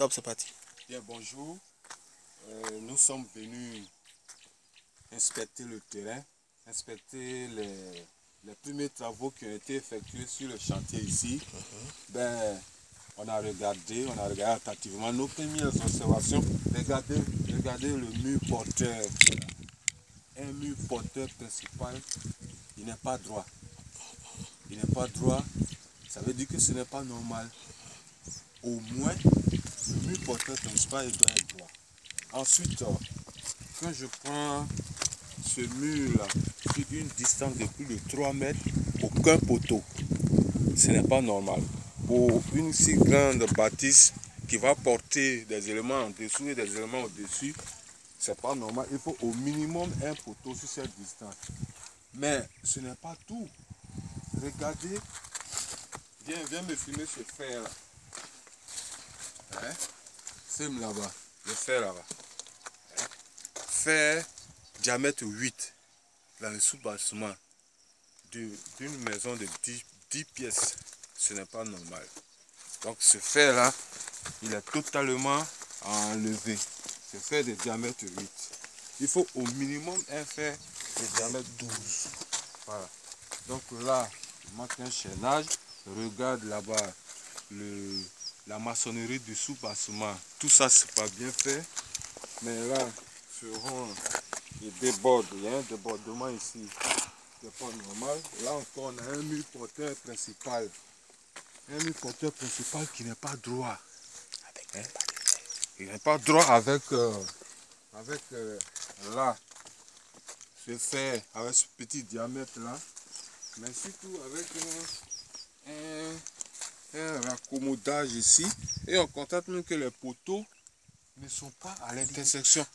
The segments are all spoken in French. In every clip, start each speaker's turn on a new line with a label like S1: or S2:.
S1: Top, c'est parti.
S2: Bien, bonjour. Nous sommes venus inspecter le terrain, inspecter les premiers travaux qui ont été effectués sur le chantier ici. On a regardé attentivement nos premières observations. Regardez le mur porteur. Un mur porteur principal, il n'est pas droit. Il n'est pas droit, ça veut dire que ce n'est pas normal. Au moins, le mur porteur principal, il doit être droit. Ensuite, quand je prends ce mur-là sur une distance de plus de 3 mètres, aucun poteau. Ce n'est pas normal. Pour une si grande bâtisse qui va porter des éléments en dessous et des éléments au-dessus, c'est pas normal. Il faut au minimum un poteau sur cette distance. Mais ce n'est pas tout. Regardez. Viens me filmer ce fer-là. Hein? Filme là-bas. Le fer là-bas. Hein? Fer diamètre 8 dans le sous-bâtiment d'une maison de 10 pièces. Ce n'est pas normal. Donc ce fer là, il est totalement enlevé. Ce fer de diamètre 8. Il faut au minimum un fer de diamètre 12. Voilà. Donc là, il manque un chaînage. Regarde là-bas la maçonnerie du sous-bâtiment. Tout ça, c'est pas bien fait. Mais là, il déborde. Il y a un débordement ici. C'est pas normal. Là encore, on a un mur porteur principal. Un mur porteur principal qui n'est pas droit. Hein? Il n'est pas droit avec là, ce fer, avec ce petit diamètre là. Mais surtout avec un raccommodage ici. Et on constate même que les poteaux ne sont pas à l'intersection.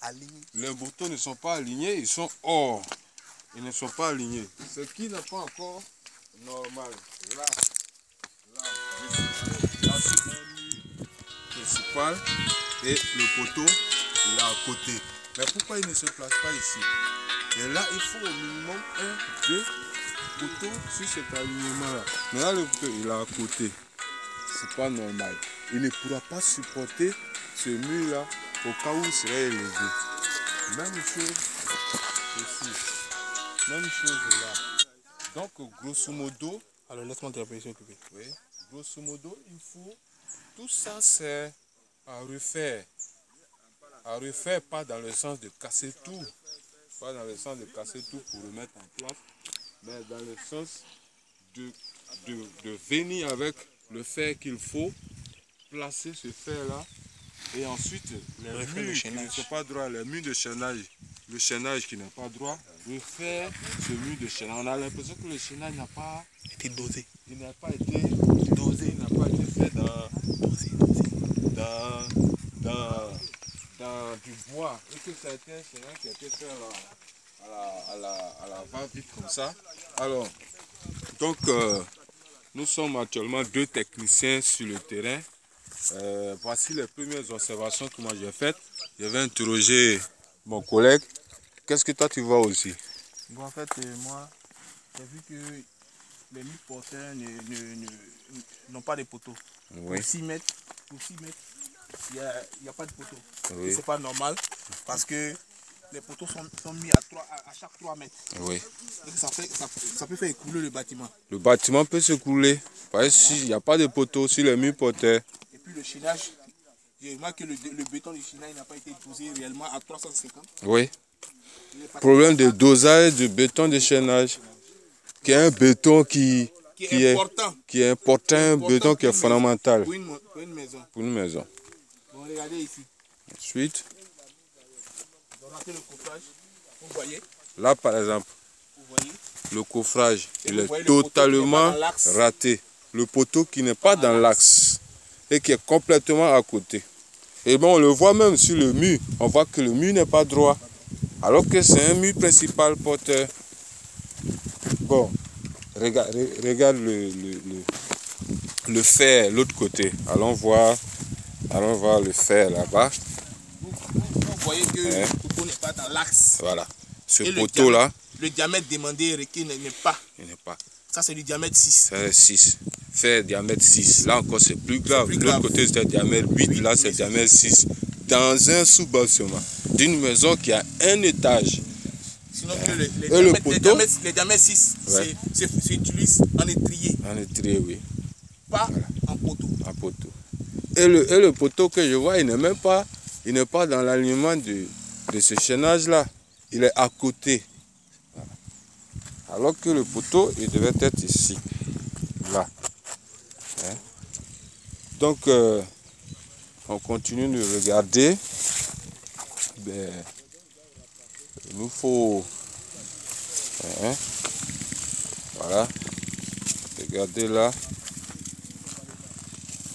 S2: Les poteaux ne sont pas alignés, ils sont hors. Ils ne sont pas alignés. Ce qui n'est pas encore normal. Là c'est un mur principal et le poteau il est à côté. Mais pourquoi il ne se place pas ici? Et là, il faut au minimum 2 poteaux sur cet alignement-là. Mais là, le poteau il est à côté. C'est pas normal. Il ne pourra pas supporter ce mur-là au cas où il serait élevé. Même chose ici. Même chose là. Donc, grosso modo.
S1: Alors, laisse-moi te rappeler, s'il te plaît.
S2: Oui. Grosso modo, il faut. Tout ça, c'est à refaire. À refaire, pas dans le sens de casser tout. Pas dans le sens de casser tout pour le mettre en place. Mais dans le sens de venir avec le fer qu'il faut, placer ce fer-là. Et ensuite, les murs qui ne sont pas droits, les murs de chaînage. Le chaînage qui n'est pas droit, refaire ce mur de chaînage. On a l'impression que le chaînage n'a pas
S1: été dosé.
S2: Il n'a pas été dosé, il n'a pas été fait dans du bois. Et que ça a été un chaînage qui a été fait à la va-vite comme ça. Alors, donc, nous sommes actuellement 2 techniciens sur le terrain. Voici les premières observations que moi j'ai faites. Je vais interroger mon collègue. Qu'est-ce que toi tu vois aussi?
S1: Bon, en fait, moi, j'ai vu que les murs porteurs n'ont pas de poteaux.
S2: Oui.
S1: Pour 6 mètres, il n'y a pas de poteau.
S2: Oui.
S1: C'est pas normal parce que les poteaux sont mis à chaque 3 mètres.
S2: Oui.
S1: Donc ça peut faire écouler le bâtiment.
S2: Le bâtiment peut s'écouler. Parce que s'il n'y a pas de poteau sur les murs porteurs.
S1: Et puis le chaînage, j'ai remarqué que le béton du chaînage n'a pas été dosé réellement à 350.
S2: Oui. Problème de dosage du béton de chaînage. Qui est un béton qui est important, un béton qui est fondamental.
S1: Pour une maison.
S2: Pour une maison.
S1: Bon, regardez ici.
S2: Ensuite.
S1: Regardez le coffrage. Vous voyez.
S2: Là par exemple.
S1: Vous voyez.
S2: Le coffrage, il est
S1: voyez,
S2: totalement raté. Le poteau qui n'est pas dans l'axe et qui est complètement à côté. Et bon, on le voit même sur le mur. On voit que le mur n'est pas droit. Alors que c'est un mur principal porteur. Bon, regarde le fer l'autre côté. Allons voir le fer là-bas.
S1: Vous voyez que le poteau n'est pas dans l'axe.
S2: Voilà. Ce poteau-là.
S1: Le diamètre demandé requis n'est pas.
S2: Il n'est pas.
S1: Ça, c'est du diamètre 6.
S2: 6. Fait diamètre 6. Là encore, c'est plus grave. De l'autre côté, c'est diamètre 8. Là, c'est diamètre 6. Dans un sous-bâtiment d'une maison qui a un étage.
S1: Sinon, les diamètres 6, c'est utilisé en étrier.
S2: En étrier, oui.
S1: Pas en poteau.
S2: En poteau. Et le poteau que je vois, il n'est pas dans l'alignement de ce chaînage-là. Il est à côté. Voilà. Alors que le poteau, il devait être ici. Là. Hein? Donc, on continue de regarder. Ben, il nous faut... Hein? Voilà. Regardez là.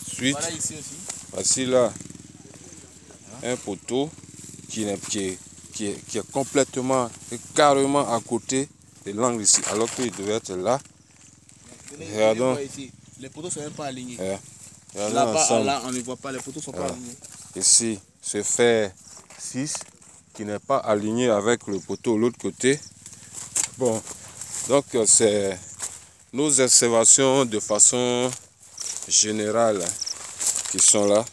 S2: Ensuite,
S1: voilà ici aussi.
S2: Voici là un poteau qui est complètement et carrément à côté de l'angle ici, alors qu'il devait être là. Regardons.
S1: Ici. Les poteaux ne sont même pas alignés.
S2: Là-bas,
S1: là, on ne voit pas, les poteaux ne sont pas alignés.
S2: Ici, ce fer 6 qui n'est pas aligné avec le poteau de l'autre côté. Bon, donc c'est nos observations de façon générale qui sont là.